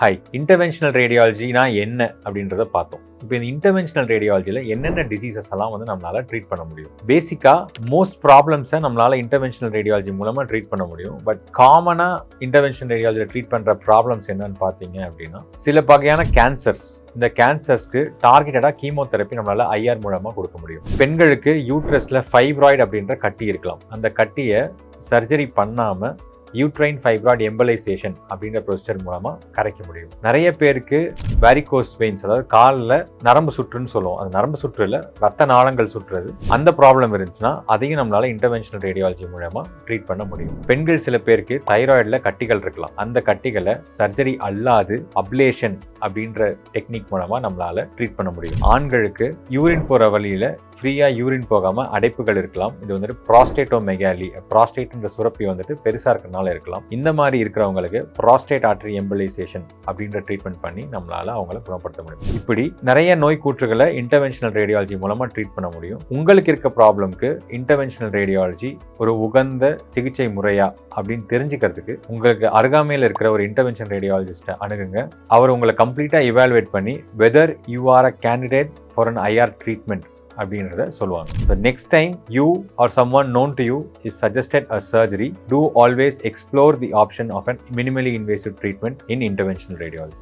Hi, interventional ரேடியாலஜினா என்ன அப்படின்றத பார்த்தோம். இப்போ இந்த இன்டர்வென்ஷனல் ரேடியாலஜியில் என்னென்ன டிசீசஸ் எல்லாம் நம்மளால ட்ரீட் பண்ண முடியும். பேசிக்காக மோஸ்ட் ப்ராப்ளம்ஸை நம்மளால இன்டர்வென்ஷனல் ரேடியாலஜி மூலமாக ட்ரீட் பண்ண முடியும். பட் காமனாக இன்டர்வென்ஷனல் ரேடியாலஜியில் ட்ரீட் பண்ணுற ப்ராப்ளம்ஸ் என்னன்னு பார்த்தீங்க அப்படின்னா, சில வகையான கேன்சர்ஸ், இந்த கேன்சர்ஸ்க்கு டார்கெட்டடாக கீமோதெரப்பி நம்மளால ஐஆர் மூலமாக கொடுக்க முடியும். பெண்களுக்கு யூட்ரஸில் ஃபைப்ராய்டு அப்படின்ற கட்டி இருக்கலாம். அந்த கட்டியை சர்ஜரி பண்ணாமல் யூட்ரைன் ஃபைப்ராய்டு எம்பலைசேஷன் அப்படின்ற ப்ரொசீஜர் மூலமாக கரைக்க முடியும். நிறைய பேருக்கு வேரிகோஸ் வெயின்ஸ், அதாவது காலில் நரம்பு சுற்றுன்னு சொல்லுவோம், அது நரம்பு சுற்று இல்லை, ரத்த நாளங்கள் சுற்றுறது, அந்த ப்ராப்ளம் இருந்துச்சுன்னா அதையும் நம்மளால இன்டர்வென்ஷனல் ரேடியாலஜி மூலமாக ட்ரீட் பண்ண முடியும். பெண்கள் சில பேருக்கு தைராய்டில் கட்டிகள் இருக்கலாம். அந்த கட்டிகளை சர்ஜரி அல்லாது அப்லேஷன் அப்படின்ற டெக்னிக் மூலமாக நம்மளால ட்ரீட் பண்ண முடியும். ஆண்களுக்கு யூரின் போகிற வழியில் ஃப்ரீயாக யூரின் போகாமல் அடைப்புகள் இருக்கலாம். இது ப்ராஸ்டேட்டோமெகாலி, ப்ராஸ்டேட்ன்ற சுரப்பி பெருசாக இருக்கிறனால இருக்கலாம். இந்த மாதிரி இருக்கிறவங்களுக்கு ப்ராஸ்டேட் ஆர்டரி எம்பலைசேஷன் அப்படின்ற ட்ரீட்மெண்ட் பண்ணி நம்மளால அவங்களை குணப்படுத்த முடியும். இப்படி நிறைய நோய் கூற்றுகளை இன்டர்வென்ஷனல் ரேடியாலஜி மூலமாக ட்ரீட் பண்ண முடியும். உங்களுக்கு இருக்க ப்ராப்ளம்க்கு இன்டர்வென்ஷனல் ரேடியாலஜி ஒரு உகந்த சிகிச்சை முறையா அப்படின்னு தெரிஞ்சுக்கிறதுக்கு உங்களுக்கு அருகாமையில் இருக்கிற ஒரு இன்டர்வென்ஷன் ரேடியாலஜிஸ்ட்டை அணுகுங்க. அவர் உங்களை கம்ப்ளீட்டாக இவாலுவேட் பண்ணி whether you are a candidate for an IR treatment அப்படின்றத சொல்லுவாங்க. So next time you or someone known to you is suggested a surgery, do always explore the option of an minimally invasive treatment in interventional radiology.